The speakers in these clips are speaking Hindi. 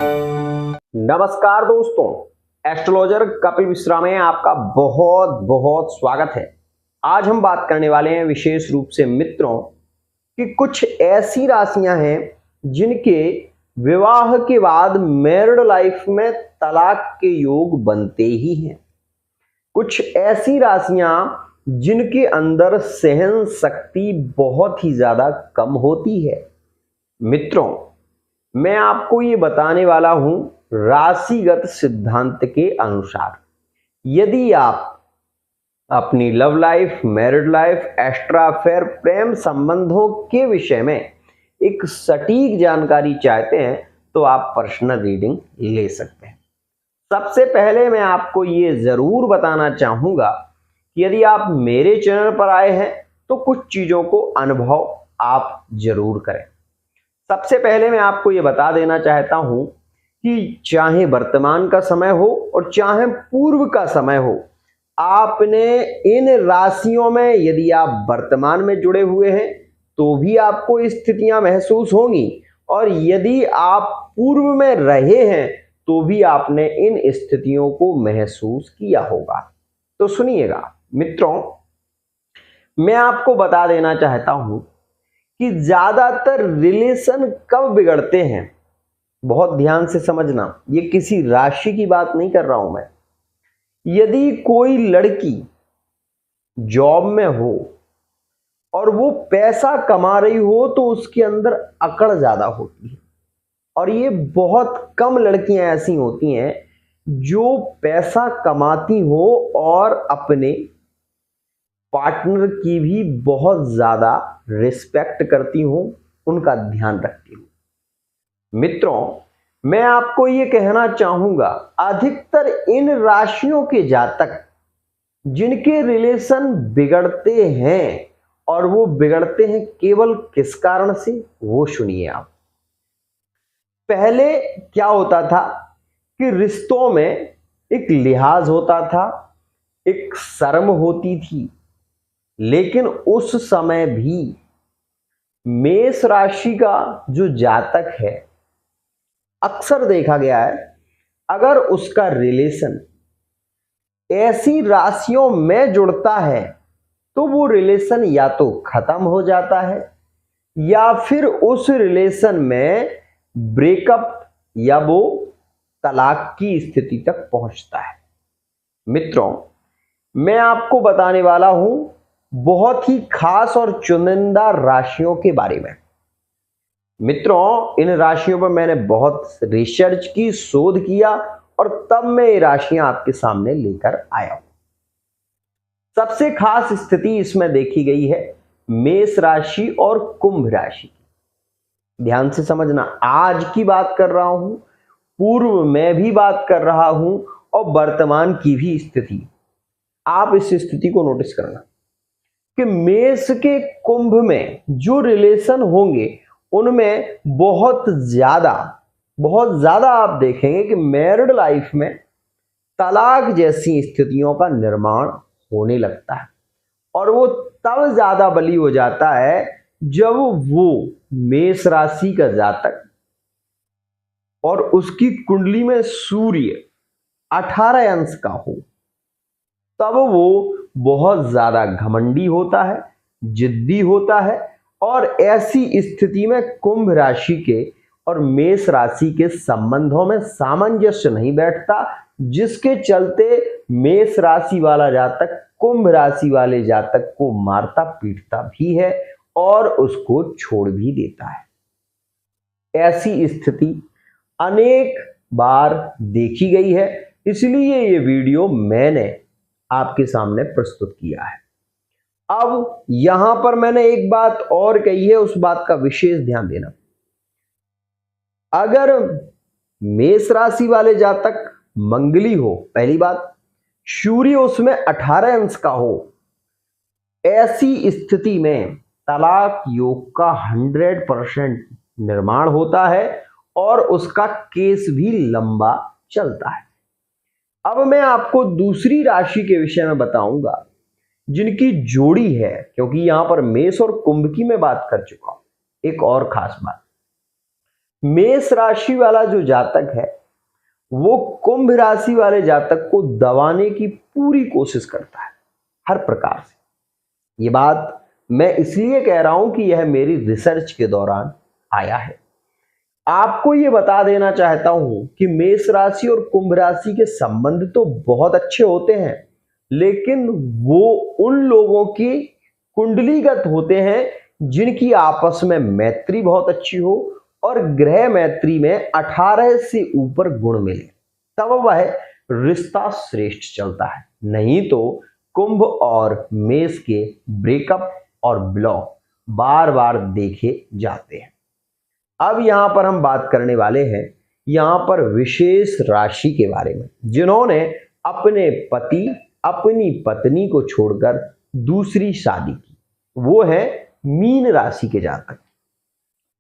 नमस्कार दोस्तों, एस्ट्रोलॉजर कपिल मिश्रा में आपका बहुत बहुत स्वागत है। आज हम बात करने वाले हैं विशेष रूप से मित्रों कि कुछ ऐसी राशियां हैं जिनके विवाह के बाद मैरिड लाइफ में तलाक के योग बनते ही हैं। कुछ ऐसी राशियां जिनके अंदर सहन शक्ति बहुत ही ज्यादा कम होती है। मित्रों, मैं आपको ये बताने वाला हूं राशिगत सिद्धांत के अनुसार। यदि आप अपनी love life, married life, extra affair, प्रेम संबंधों के विषय में एक सटीक जानकारी चाहते हैं तो आप पर्सनल रीडिंग ले सकते हैं। सबसे पहले मैं आपको ये जरूर बताना चाहूंगा कि यदि आप मेरे चैनल पर आए हैं तो कुछ चीजों को अनुभव आप जरूर करें। सबसे पहले मैं आपको ये बता देना चाहता हूं कि चाहे वर्तमान का समय हो और चाहे पूर्व का समय हो, आपने इन राशियों में यदि आप वर्तमान में जुड़े हुए हैं तो भी आपको स्थितियां महसूस होंगी, और यदि आप पूर्व में रहे हैं तो भी आपने इन स्थितियों को महसूस किया होगा। तो सुनिएगा मित्रों, मैं आपको बता देना चाहता हूं कि ज्यादातर रिलेशन कब बिगड़ते हैं। बहुत ध्यान से समझना, ये किसी राशि की बात नहीं कर रहा हूं मैं। यदि कोई लड़की जॉब में हो और वो पैसा कमा रही हो तो उसके अंदर अकड़ ज्यादा होती है, और ये बहुत कम लड़कियां ऐसी होती हैं जो पैसा कमाती हो और अपने पार्टनर की भी बहुत ज्यादा रिस्पेक्ट करती हूं, उनका ध्यान रखती हूं। मित्रों, मैं आपको यह कहना चाहूंगा, अधिकतर इन राशियों के जातक जिनके रिलेशन बिगड़ते हैं, और वो बिगड़ते हैं केवल किस कारण से, वो सुनिए आप। पहले क्या होता था कि रिश्तों में एक लिहाज होता था, एक शर्म होती थी, लेकिन उस समय भी मेष राशि का जो जातक है, अक्सर देखा गया है अगर उसका रिलेशन ऐसी राशियों में जुड़ता है तो वो रिलेशन या तो खत्म हो जाता है या फिर उस रिलेशन में ब्रेकअप या वो तलाक की स्थिति तक पहुंचता है। मित्रों, मैं आपको बताने वाला हूं बहुत ही खास और चुनिंदा राशियों के बारे में। मित्रों, इन राशियों पर मैंने बहुत रिसर्च की, शोध किया, और तब मैं ये राशियां आपके सामने लेकर आया हूं। सबसे खास स्थिति इसमें देखी गई है मेष राशि और कुंभ राशि। ध्यान से समझना, आज की बात कर रहा हूं, पूर्व में भी बात कर रहा हूं, और वर्तमान की भी स्थिति। आप इस स्थिति को नोटिस करना कि मेष के कुंभ में जो रिलेशन होंगे उनमें बहुत ज्यादा आप देखेंगे कि मैरिड लाइफ में तलाक जैसी स्थितियों का निर्माण होने लगता है, और वो तब ज्यादा बली हो जाता है जब वो मेष राशि का जातक और उसकी कुंडली में सूर्य 18 अंश का हो, तब वो बहुत ज्यादा घमंडी होता है, जिद्दी होता है, और ऐसी स्थिति में कुंभ राशि के और मेष राशि के संबंधों में सामंजस्य नहीं बैठता, जिसके चलते मेष राशि वाला जातक कुंभ राशि वाले जातक को मारता पीटता भी है और उसको छोड़ भी देता है। ऐसी स्थिति अनेक बार देखी गई है, इसलिए ये वीडियो मैंने आपके सामने प्रस्तुत किया है। अब यहां पर मैंने एक बात और कही है, उस बात का विशेष ध्यान देना। अगर मेष राशि वाले जातक मंगली हो, पहली बात, सूर्य उसमें 18 अंश का हो, ऐसी स्थिति में तलाक योग का 100% निर्माण होता है और उसका केस भी लंबा चलता है। अब मैं आपको दूसरी राशि के विषय में बताऊंगा जिनकी जोड़ी है, क्योंकि यहां पर मेष और कुंभ की मैं बात कर चुका हूं। एक और खास बात, मेष राशि वाला जो जातक है वो कुंभ राशि वाले जातक को दबाने की पूरी कोशिश करता है हर प्रकार से। ये बात मैं इसलिए कह रहा हूं कि यह मेरी रिसर्च के दौरान आया है। आपको ये बता देना चाहता हूं कि मेष राशि और कुंभ राशि के संबंध तो बहुत अच्छे होते हैं, लेकिन वो उन लोगों की कुंडलीगत होते हैं जिनकी आपस में मैत्री बहुत अच्छी हो और ग्रह मैत्री में 18 से ऊपर गुण मिले, तब वह रिश्ता श्रेष्ठ चलता है। नहीं तो कुंभ और मेष के ब्रेकअप और ब्लॉक बार बार देखे जाते हैं। अब यहां पर हम बात करने वाले हैं यहां पर विशेष राशि के बारे में, जिन्होंने अपने पति अपनी पत्नी को छोड़कर दूसरी शादी की। वो है मीन राशि के जातक।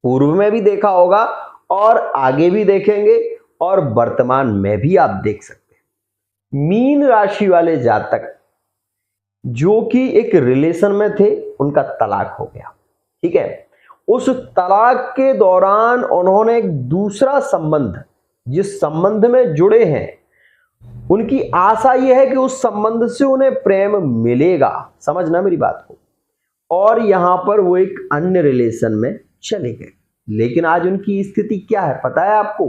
पूर्व में भी देखा होगा और आगे भी देखेंगे और वर्तमान में भी आप देख सकते हैं। मीन राशि वाले जातक जो कि एक रिलेशन में थे, उनका तलाक हो गया, ठीक है। उस तलाक के दौरान उन्होंने एक दूसरा संबंध, जिस संबंध में जुड़े हैं, उनकी आशा यह है कि उस संबंध से उन्हें प्रेम मिलेगा, समझना मेरी बात को, और यहां पर वो एक अन्य रिलेशन में चले गए। लेकिन आज उनकी स्थिति क्या है पता है आपको?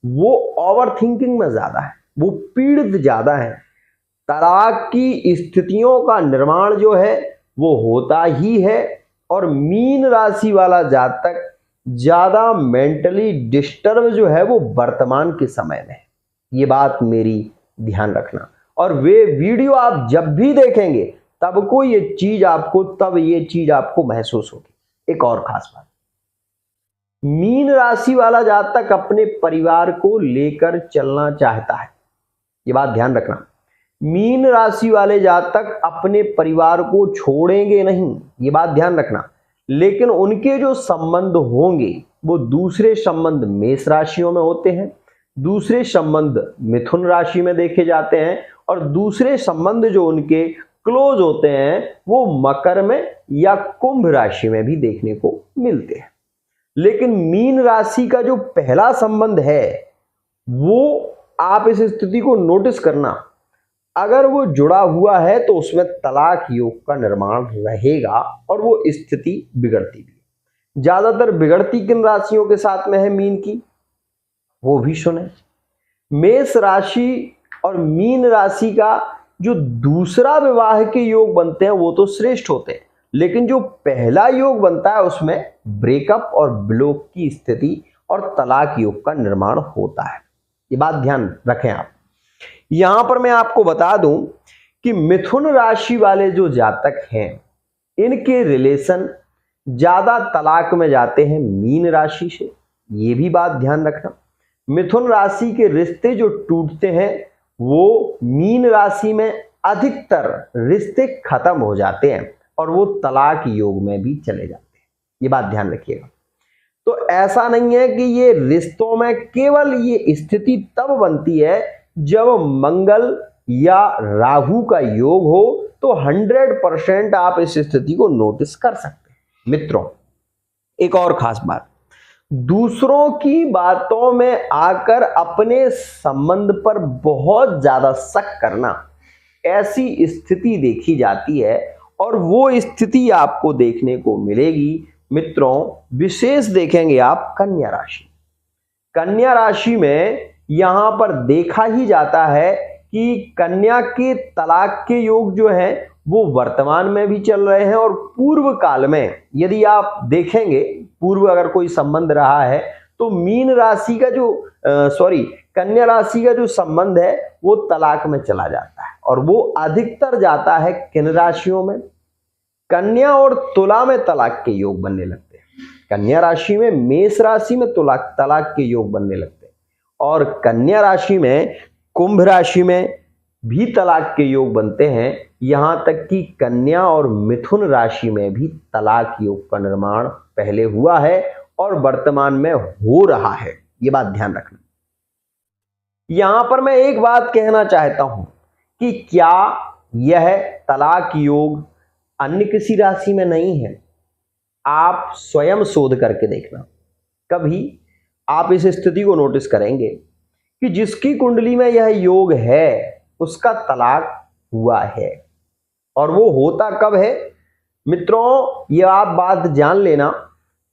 वो ओवर थिंकिंग में ज्यादा है, वो पीड़ित ज्यादा है। तलाक की स्थितियों का निर्माण जो है वो होता ही है, और मीन राशि वाला जातक ज्यादा मेंटली डिस्टर्ब जो है वो वर्तमान के समय में है। ये बात मेरी ध्यान रखना, और वे वीडियो आप जब भी देखेंगे तब ये चीज आपको महसूस होगी। एक और खास बात, मीन राशि वाला जातक अपने परिवार को लेकर चलना चाहता है। ये बात ध्यान रखना, मीन राशि वाले जातक अपने परिवार को छोड़ेंगे नहीं, ये बात ध्यान रखना। लेकिन उनके जो संबंध होंगे वो दूसरे संबंध मेष राशियों में होते हैं, दूसरे संबंध मिथुन राशि में देखे जाते हैं, और दूसरे संबंध जो उनके क्लोज होते हैं वो मकर में या कुंभ राशि में भी देखने को मिलते हैं। लेकिन मीन राशि का जो पहला संबंध है वो आप इस स्थिति को नोटिस करना, अगर वो जुड़ा हुआ है तो उसमें तलाक योग का निर्माण रहेगा और वो स्थिति बिगड़ती भी। ज्यादातर बिगड़ती किन राशियों के साथ में है मीन की, वो भी सुने। मेष राशि और मीन राशि का जो दूसरा विवाह के योग बनते हैं वो तो श्रेष्ठ होते हैं, लेकिन जो पहला योग बनता है उसमें ब्रेकअप और ब्लॉक की स्थिति और तलाक योग का निर्माण होता है। ये बात ध्यान रखें आप। यहां पर मैं आपको बता दूं कि मिथुन राशि वाले जो जातक हैं इनके रिलेशन ज्यादा तलाक में जाते हैं मीन राशि से, ये भी बात ध्यान रखना। मिथुन राशि के रिश्ते जो टूटते हैं वो मीन राशि में अधिकतर रिश्ते खत्म हो जाते हैं और वो तलाक योग में भी चले जाते हैं, ये बात ध्यान रखिएगा। तो ऐसा नहीं है कि ये रिश्तों में केवल ये स्थिति तब बनती है जब मंगल या राहु का योग हो, तो 100% आप इस स्थिति को नोटिस कर सकते हैं। मित्रों, एक और खास बात, दूसरों की बातों में आकर अपने संबंध पर बहुत ज्यादा शक करना, ऐसी स्थिति देखी जाती है और वो स्थिति आपको देखने को मिलेगी। मित्रों, विशेष देखेंगे आप कन्या राशि। कन्या राशि में यहां पर देखा ही जाता है कि कन्या के तलाक के योग जो है वो वर्तमान में भी चल रहे हैं, और पूर्व काल में यदि आप देखेंगे, पूर्व अगर कोई संबंध रहा है तो मीन राशि का जो कन्या राशि का जो संबंध है वो तलाक में चला जाता है, और वो अधिकतर जाता है किन राशियों में? कन्या और तुला में तलाक के योग बनने लगते हैं। कन्या राशि में, मेष राशि में तलाक के योग बनने लगते हैं, और कन्या राशि में, कुंभ राशि में भी तलाक के योग बनते हैं। यहां तक कि कन्या और मिथुन राशि में भी तलाक योग का निर्माण पहले हुआ है और वर्तमान में हो रहा है, ये बात ध्यान रखना। यहां पर मैं एक बात कहना चाहता हूं कि क्या यह तलाक योग अन्य किसी राशि में नहीं है? आप स्वयं शोध करके देखना। कभी आप इस स्थिति को नोटिस करेंगे कि जिसकी कुंडली में यह योग है उसका तलाक हुआ है। और वो होता कब है मित्रों, ये आप बात जान लेना,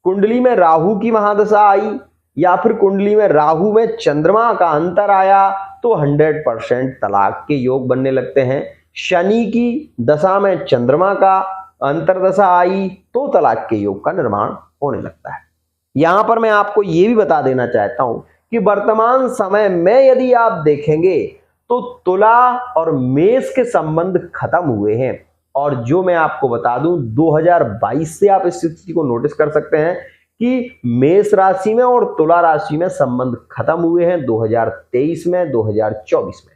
कुंडली में राहु की महादशा आई या फिर कुंडली में राहु में चंद्रमा का अंतर आया तो 100% तलाक के योग बनने लगते हैं। शनि की दशा में चंद्रमा का अंतरदशा आई तो तलाक के योग का निर्माण होने लगता है। यहां पर मैं आपको यह भी बता देना चाहता हूं कि वर्तमान समय में यदि आप देखेंगे तो तुला और मेष के संबंध खत्म हुए हैं। और जो मैं आपको बता दूं 2022 से आप इस स्थिति को नोटिस कर सकते हैं कि मेष राशि में और तुला राशि में संबंध खत्म हुए हैं 2023 में, 2024 में,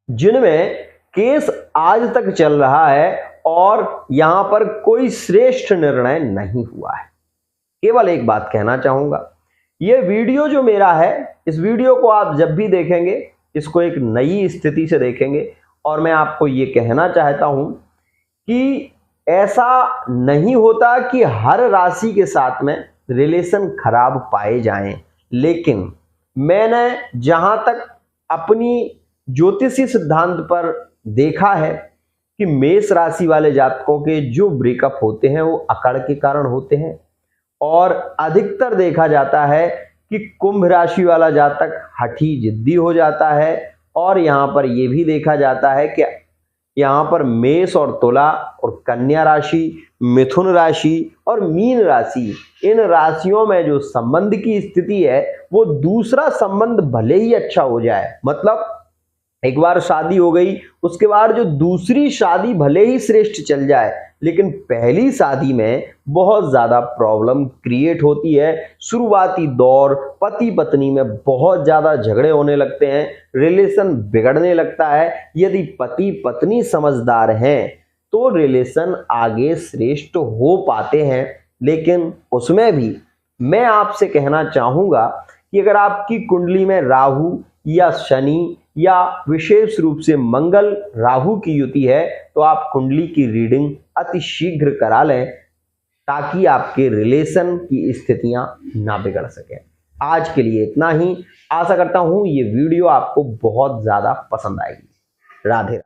जिनमें केस आज तक चल रहा है और यहां पर कोई श्रेष्ठ निर्णय नहीं हुआ है। केवल एक बात कहना चाहूंगा, यह वीडियो जो मेरा है, इस वीडियो को आप जब भी देखेंगे इसको एक नई स्थिति से देखेंगे। और मैं आपको ये कहना चाहता हूं कि ऐसा नहीं होता कि हर राशि के साथ में रिलेशन खराब पाए जाएं, लेकिन मैंने जहां तक अपनी ज्योतिषी सिद्धांत पर देखा है कि मेष राशि वाले जातकों के जो ब्रेकअप होते हैं वो अकड़ के कारण होते हैं। और अधिकतर देखा जाता है कि कुंभ राशि वाला जातक हठी जिद्दी हो जाता है। और यहां पर यह भी देखा जाता है कि यहां पर मेष और तुला और कन्या राशि, मिथुन राशि और मीन राशि, इन राशियों में जो संबंध की स्थिति है वो दूसरा संबंध भले ही अच्छा हो जाए, मतलब एक बार शादी हो गई उसके बाद जो दूसरी शादी भले ही श्रेष्ठ चल जाए, लेकिन पहली शादी में बहुत ज्यादा प्रॉब्लम क्रिएट होती है। शुरुआती दौर पति पत्नी में बहुत ज्यादा झगड़े होने लगते हैं, रिलेशन बिगड़ने लगता है। यदि पति पत्नी समझदार हैं तो रिलेशन आगे श्रेष्ठ हो पाते हैं। लेकिन उसमें भी मैं आपसे कहना चाहूंगा कि अगर आपकी कुंडली में राहु या शनि या विशेष रूप से मंगल राहु की युति है तो आप कुंडली की रीडिंग अति शीघ्र करा लें ताकि आपके रिलेशन की स्थितियां ना बिगड़ सके। आज के लिए इतना ही। आशा करता हूं ये वीडियो आपको बहुत ज्यादा पसंद आएगी। राधे।